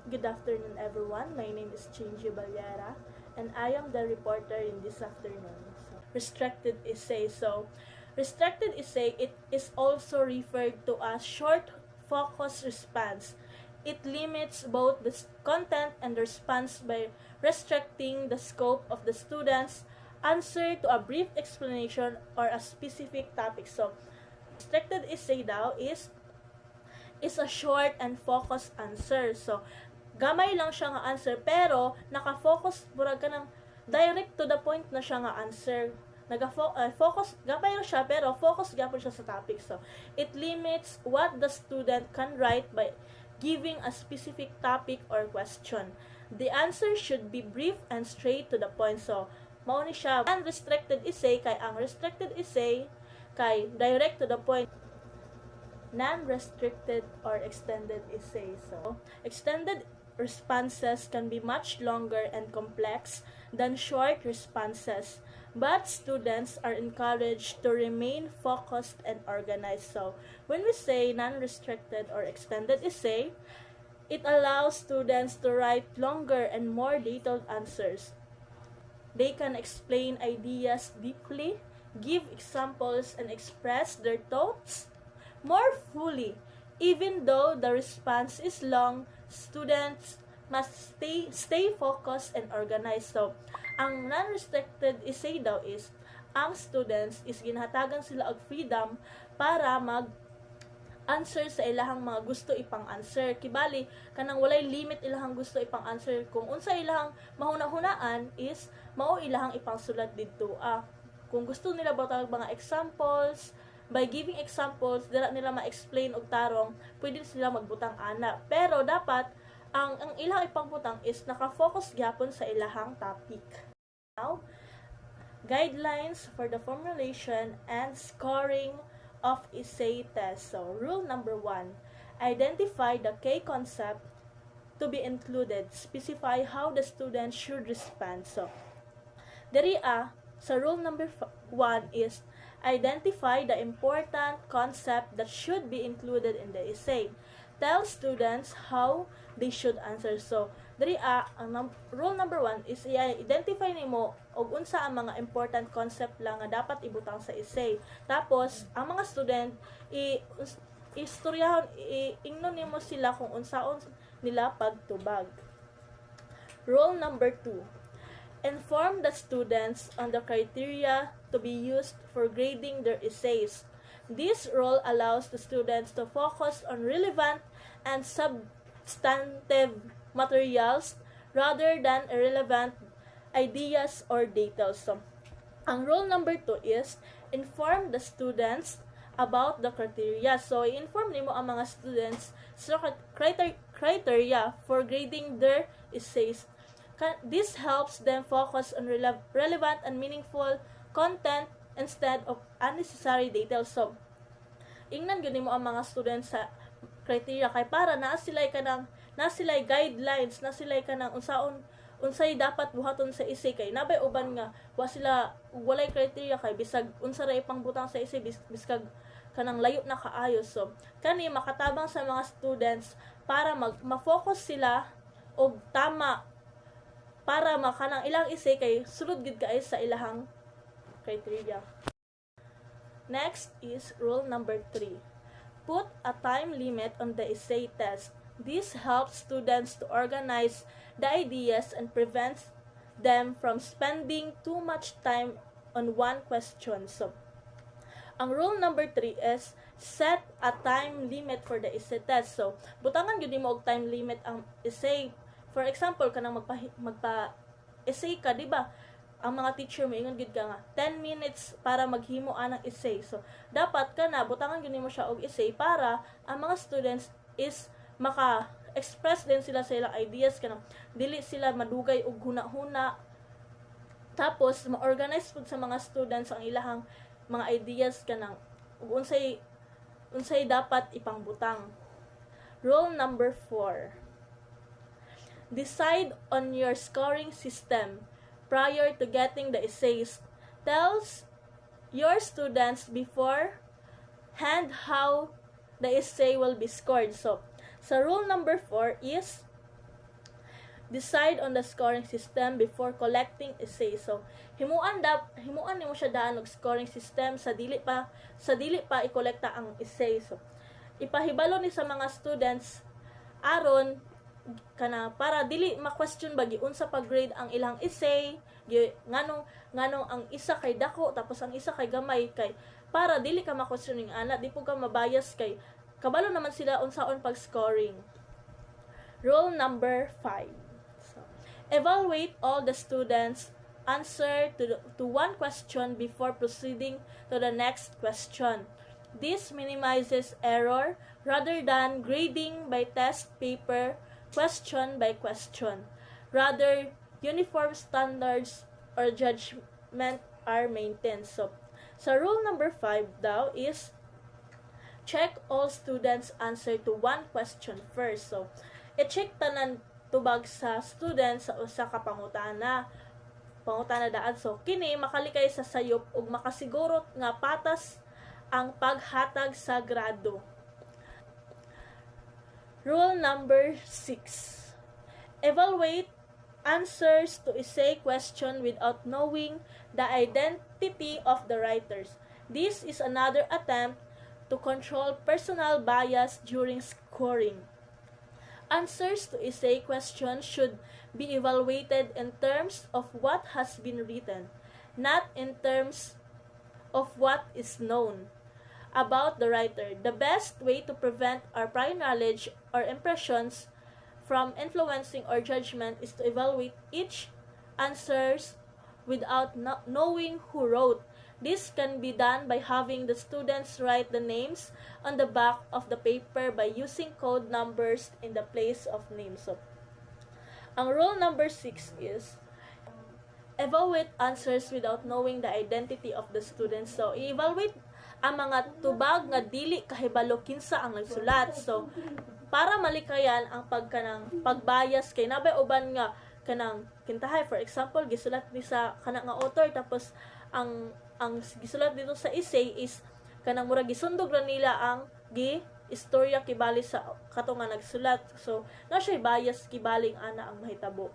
Good afternoon, everyone. My name is Chinji Balyara, and I am the reporter in this afternoon. Restricted essay. Restricted essay, it is also referred to as short focus response. It limits both the content and the response by restricting the scope of the student's answer to a brief explanation or a specific topic. Restricted essay daw is a short and focused answer. Gamay lang siya nga answer, pero naka-focus burag ka ng direct to the point na siya nga answer. Focus, gamay lang siya, pero focus gapon siya sa topic. It limits what the student can write by giving a specific topic or question. The answer should be brief and straight to the point. Mao ni siya unrestricted essay, kay ang restricted essay kay direct to the point. Non-restricted or extended essay. Extended responses can be much longer and complex than short responses, but students are encouraged to remain focused and organized. When we say non-restricted or extended essay, it allows students to write longer and more detailed answers. They can explain ideas deeply, give examples, and express their thoughts more fully. Even though the response is long, students must stay focused and organized. Ang non-restricted essay daw is, ang students is ginhatagan sila og freedom para answer sa ilahang mga gusto ipang answer. Kibali, kanang walay limit ilahang gusto ipang answer. Kung unsa ilahang mahuna-hunaan is, mao ilahang ipang sulat didto. Kung gusto nila butang mga examples, by giving examples, dira nila ma-explain og tarong, pwede sila magbutang ana. Pero dapat, ang ilang ipangbutang is naka-focus gyapon sa ilahang topic. Now, guidelines for the formulation and scoring of essay test. Rule number 1, identify the key concept to be included. Specify how the student should respond. Diri sa rule number 1 is, identify the important concept that should be included in the essay. Tell students how they should answer. Diri ang rule number 1 is i-identify nimo og unsa ang mga important concept lang nga dapat ibutang sa essay. Tapos ang mga student istoryahon, ingnon nimo sila kung unsaon nila pagtubag. Rule number 2, inform the students on the criteria to be used for grading their essays. This rule allows the students to focus on relevant and substantive materials rather than irrelevant ideas or details. Ang rule number 2 is, inform the students about the criteria. I-inform nimo ang mga students sa criteria for grading their essays. This helps them focus on relevant and meaningful content instead of unnecessary details. Ingnan gyud nimo ang mga students sa criteria kay para naa sila guidelines, na sila kanang unsay dapat buhaton sa essay. Kay nabay uban nga walay criteria kay bisag unsa ra ipangbutang sa essay biskag kanang layo na kaayo. Kani makatabang sa mga students para ma-focus sila og tama para makanang ilang essay kay sulod gid kaay sa ilahang criteria. Next is rule number 3. Put a time limit on the essay test. This helps students to organize the ideas and prevents them from spending too much time on one question. Ang rule number 3 is set a time limit for the essay test. Butangan gyud nimo og time limit ang essay. For example, kanang magpa-essay ka, di ba? Ang mga teacher mo ingon gid ka nga 10 minutes para maghimo anang essay. Dapat butangan gyud nimo siya og essay para ang mga students is maka-express din sila sa ilang ideas kanang dili sila madugay og huna-huna. Tapos ma-organize pud sa mga students ang ilahang mga ideas kanang ug unsay dapat ipangbutang. Rule number 4. Decide on your scoring system prior to getting the essays. Tells your students beforehand how the essay will be scored. Sa rule number 4 is decide on the scoring system before collecting essay. So himuan nimo siya daan og scoring system sa dili pa i-kolekta ang essay. So ipahibalo ni sa mga students aron para dili ma-question ba giunsa pa grade ang ilang essay, nganong ang isa kay dako tapos ang isa kay gamay, kay para dili ka ma-questioning ana, di po ka mabias kay kabalo naman sila unsaon pag scoring. Rule number 5. So, evaluate all the students' answer to one question before proceeding to the next question. This minimizes error rather than grading by test paper, question by question. Rather, uniform standards or judgment are maintained. So rule number 5 daw is check all students' answer to one question first. So, i-check tanan tubag sa students sa usa ka pangutana daan. So, kini makalikay sa sayop ug makasiguro nga patas ang paghatag sa grado. Rule number 6. Evaluate answers to essay question without knowing the identity of the writers. This is another attempt to control personal bias during scoring. Answers to essay questions should be evaluated in terms of what has been written, not in terms of what is known about the writer. The best way to prevent our prior knowledge or impressions from influencing our judgment is to evaluate each answers without knowing who wrote. This can be done by having the students write the names on the back of the paper by using code numbers in the place of names. So, ang rule number 6 is evaluate answers without knowing the identity of the students. So, i-evaluate ang mga tubag nga dili kahibalo kinsa ang nagsulat. So, para malikayan ang pagbias kay nabay uban nga kanang kintahay, for example gisulat ni sa kanang nga author tapos ang gisulat dito sa essay is kanang murag gisundog ra nila ang istorya kibali sa kato nga nagsulat. So na siya bias kibaling ana ang mahitabo.